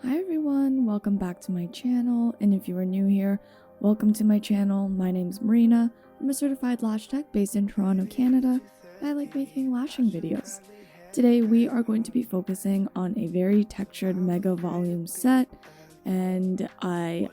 Hi everyone, welcome back to my channel, and if you are new here, welcome to my channel. My name's Marina. I'm a certified lash tech based in Toronto, Canada, and I like making lashing videos. Today we are going to be focusing on a very textured mega volume set, and I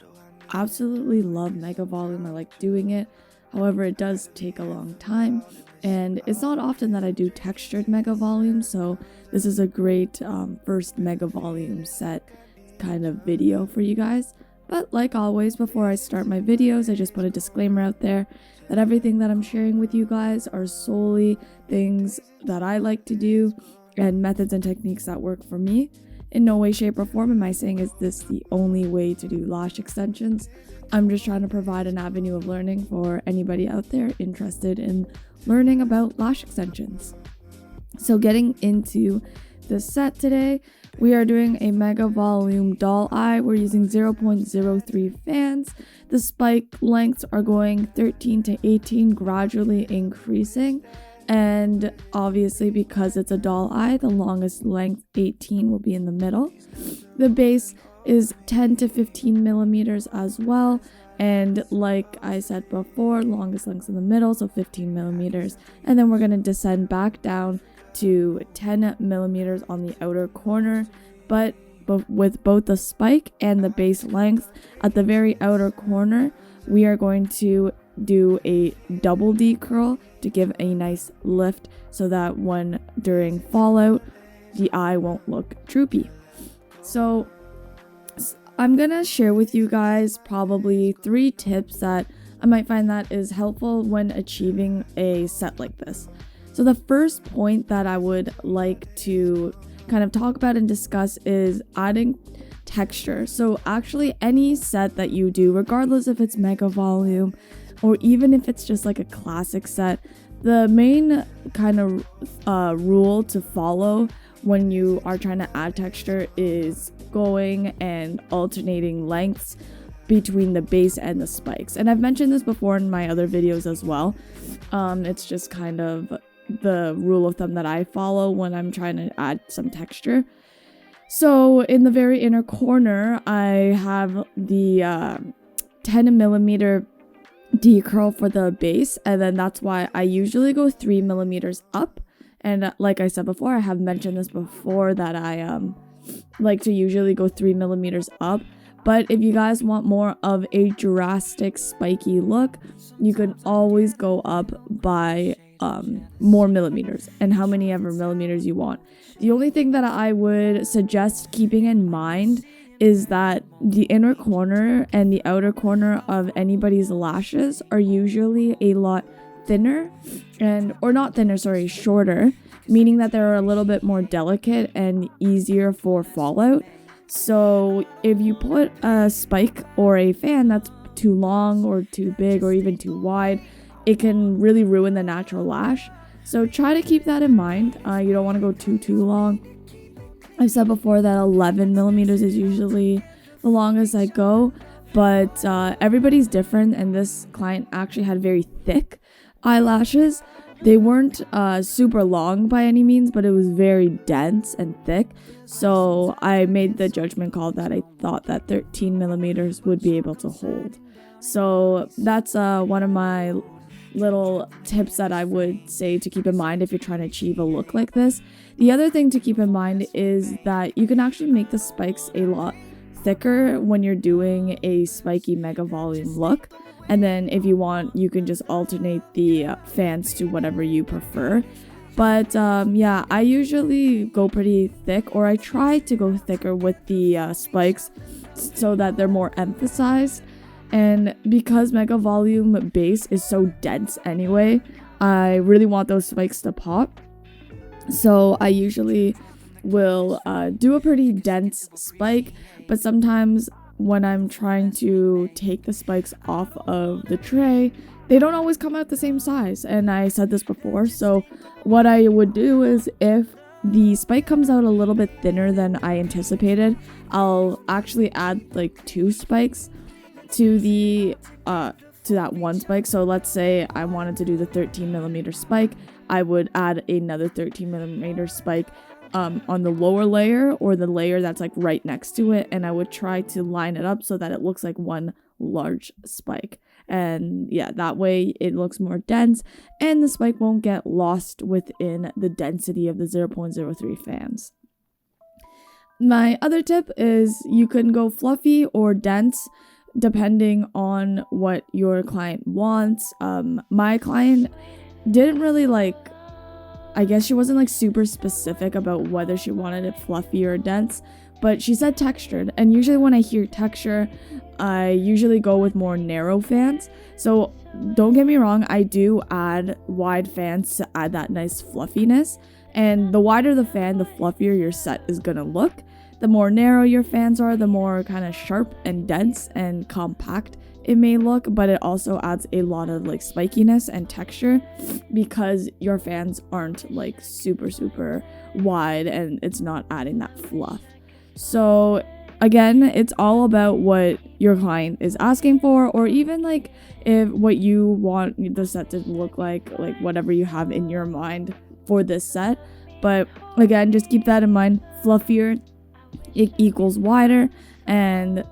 absolutely love mega volume. I like doing it. However, it does take a long time, and it's not often that I do textured mega volume, so this is a great first mega volume set kind of video for you guys. But like always, before I start my videos, I just put a disclaimer out there that everything that I'm sharing with you guys are solely things that I like to do and methods and techniques that work for me. In no way, shape, or form am I saying is this the only way to do lash extensions. I'm just trying to provide an avenue of learning for anybody out there interested in learning about lash extensions. So getting into the set today, we are doing a mega volume doll eye. We're using 0.03 fans. The spike lengths are going 13 to 18, gradually increasing. And obviously, because it's a doll eye, the longest length, 18, will be in the middle. The base is 10 to 15 millimeters as well. And like I said before, longest lengths in the middle, so 15 millimeters. And then we're going to descend back down to 10 millimeters on the outer corner. But with both the spike and the base length at the very outer corner, we are going to do a double D curl to give a nice lift so that when during fallout the eye won't look droopy. So I'm gonna share with you guys probably 3 tips that I might find that is helpful when achieving a set like this. So the first point that I would like to kind of talk about and discuss is adding texture. So actually any set that you do, regardless if it's mega volume or even if it's just like a classic set, the main kind of rule to follow when you are trying to add texture is going and alternating lengths between the base and the spikes. And I've mentioned this before in my other videos as well. It's just kind of the rule of thumb that I follow when I'm trying to add some texture. So in the very inner corner, I have the 10 millimeter D curl for the base, and then that's why I usually go 3 millimeters up. And like I said before, I have mentioned this before that I like to usually go 3 millimeters up. But if you guys want more of a drastic spiky look, you can always go up by more millimeters and how many ever millimeters you want. The only thing that I would suggest keeping in mind is that the inner corner and the outer corner of anybody's lashes are usually a lot thinner shorter, meaning that they're a little bit more delicate and easier for fallout. So if you put a spike or a fan that's too long or too big or even too wide, it can really ruin the natural lash. So try to keep that in mind. You don't want to go too long. I've said before that 11 millimeters is usually the longest I go, but everybody's different, and this client actually had very thick eyelashes. They weren't super long by any means, but it was very dense and thick. So I made the judgment call that I thought that 13 millimeters would be able to hold. So that's one of my little tips that I would say to keep in mind if you're trying to achieve a look like this. The other thing to keep in mind is that you can actually make the spikes a lot thicker when you're doing a spiky mega volume look. And then if you want, you can just alternate the fans to whatever you prefer. But yeah, I usually go pretty thick, or I try to go thicker with the spikes so that they're more emphasized. And because mega volume base is so dense anyway, I really want those spikes to pop. So I usually will do a pretty dense spike, but sometimes when I'm trying to take the spikes off of the tray, they don't always come out the same size. And I said this before, so what I would do is if the spike comes out a little bit thinner than I anticipated, I'll actually add like 2 spikes to the to that one spike. So let's say I wanted to do the 13 millimeter spike, I would add another 13 millimeter spike on the lower layer or the layer that's like right next to it, and I would try to line it up so that it looks like one large spike. And yeah, that way it looks more dense and the spike won't get lost within the density of the 0.03 fans. My other tip is you can go fluffy or dense depending on what your client wants. My client didn't really I guess she wasn't like super specific about whether she wanted it fluffy or dense, but she said textured, and usually when I hear texture, I usually go with more narrow fans. So don't get me wrong, I do add wide fans to add that nice fluffiness, and the wider the fan, the fluffier your set is gonna look. The more narrow your fans are, the more kind of sharp and dense and compact it may look, but it also adds a lot of like spikiness and texture because your fans aren't like super wide and it's not adding that fluff. So again, it's all about what your client is asking for, or even like if what you want the set to look like whatever you have in your mind for this set. But again, just keep that in mind. Fluffier, it equals wider, and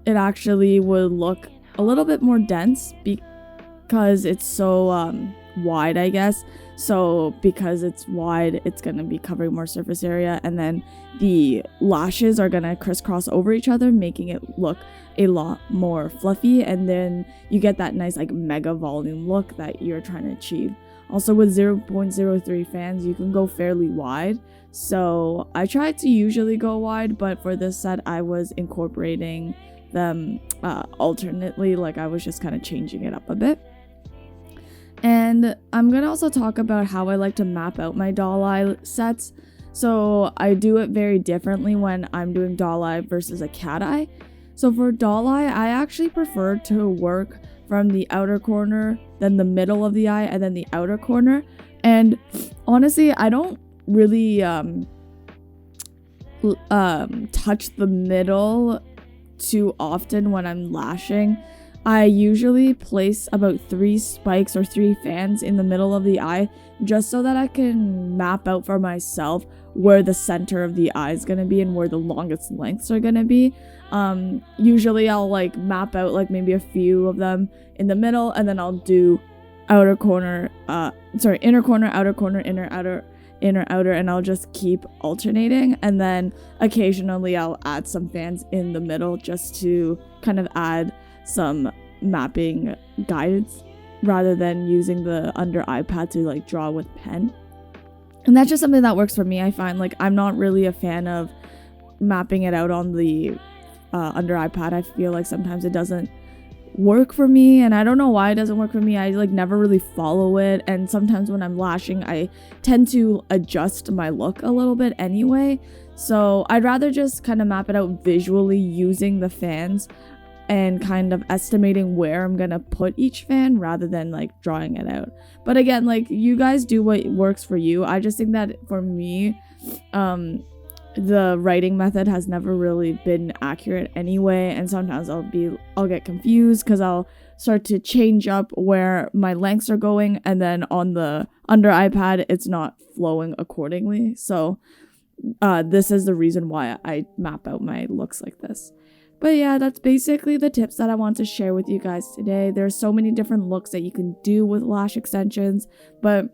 it actually would look a little bit more dense because it's so wide, I guess. So because it's wide, it's gonna be covering more surface area, and then the lashes are gonna crisscross over each other, making it look a lot more fluffy, and then you get that nice like mega volume look that you're trying to achieve. Also with 0.03 fans, you can go fairly wide. So I tried to usually go wide, but for this set, I was incorporating them alternately. Like I was just kind of changing it up a bit. And I'm gonna also talk about how I like to map out my doll eye sets. So I do it very differently when I'm doing doll eye versus a cat eye. So for doll eye, I actually prefer to work from the outer corner, then the middle of the eye, and then the outer corner. And honestly, I don't really touch the middle too often when I'm lashing. I usually place about 3 spikes or 3 fans in the middle of the eye just so that I can map out for myself where the center of the eye is going to be and where the longest lengths are going to be. Usually I'll like map out like maybe a few of them in the middle, and then I'll do inner corner, outer corner, inner outer, and I'll just keep alternating. And then occasionally I'll add some fans in the middle just to kind of add some mapping guidance rather than using the under eye pad to like draw with pen. And that's just something that works for me. I find like I'm not really a fan of mapping it out on the under eye pad. I feel like sometimes it doesn't work for me, and I don't know why it doesn't work for me. I like never really follow it, and sometimes when I'm lashing I tend to adjust my look a little bit anyway. So I'd rather just kind of map it out visually using the fans and kind of estimating where I'm gonna put each fan rather than like drawing it out. But again, like you guys do what works for you. I just think that for me, the writing method has never really been accurate anyway, and sometimes I'll get confused because I'll start to change up where my lengths are going, and then on the under eye pad it's not flowing accordingly. So this is the reason why I map out my looks like this. But yeah, that's basically the tips that I want to share with you guys today. There's so many different looks that you can do with lash extensions, but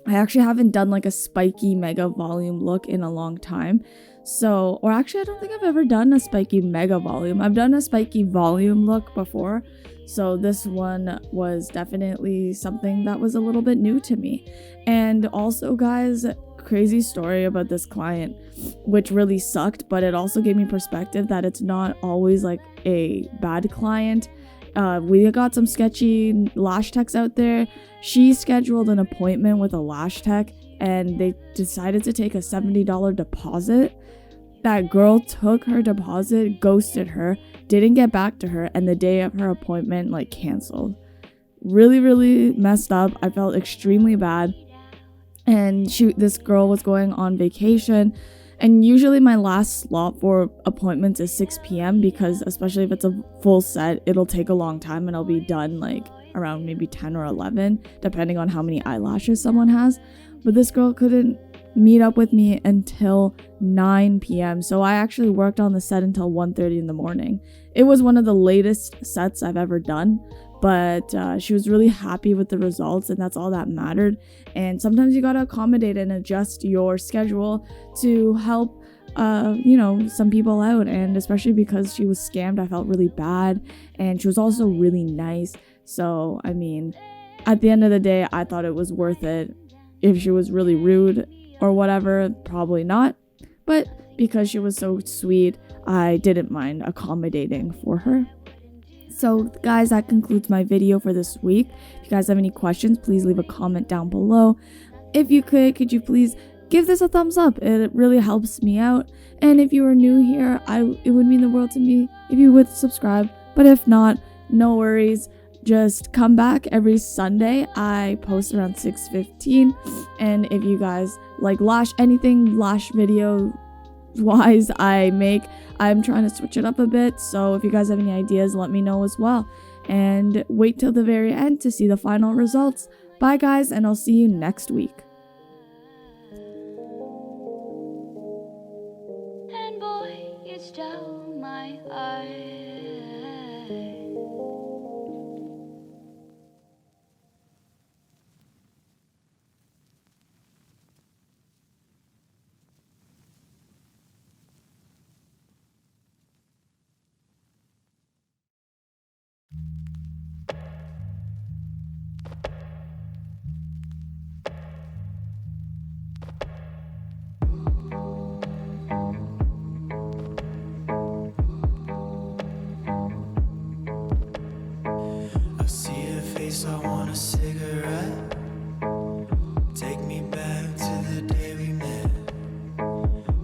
I actually haven't done like a spiky mega volume look in a long time. So, or actually I don't think I've ever done a spiky mega volume. I've done a spiky volume look before. So this one was definitely something that was a little bit new to me. And also guys, crazy story about this client, which really sucked, but it also gave me perspective that it's not always like a bad client. We got some sketchy lash techs out there. She scheduled an appointment with a lash tech and they decided to take a $70 deposit. That girl took her deposit, ghosted her, didn't get back to her, and the day of her appointment like canceled. Really messed up. I felt extremely bad. And this girl was going on vacation, and usually my last slot for appointments is 6 p.m. because especially if it's a full set, it'll take a long time and I'll be done like around maybe 10 or 11 depending on how many eyelashes someone has. But this girl couldn't meet up with me until 9 p.m. So I actually worked on the set until 1:30 in the morning. It was one of the latest sets I've ever done, but she was really happy with the results, and that's all that mattered. And sometimes you gotta accommodate and adjust your schedule to help some people out, and especially because she was scammed, I felt really bad, and she was also really nice. So I mean, at the end of the day, I thought it was worth it. If she was really rude or whatever, probably not, but because she was so sweet, I didn't mind accommodating for her. So guys, that concludes my video for this week. If you guys have any questions, please leave a comment down below. If you could you please give this a thumbs up? It really helps me out. And if you are new here, it would mean the world to me if you would subscribe. But if not, no worries. Just come back every Sunday. I post around 6:15. And if you guys like anything lash video wise I make, I'm trying to switch it up a bit. So if you guys have any ideas, let me know as well. And wait till the very end to see the final results. Bye guys, and I'll see you next week. And boy, it's down my eye. I want a cigarette. Take me back to the day we met.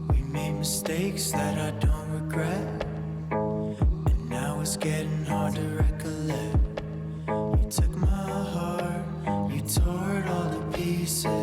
We made mistakes that I don't regret, and now it's getting hard to recollect. You took my heart, you tore it all to pieces.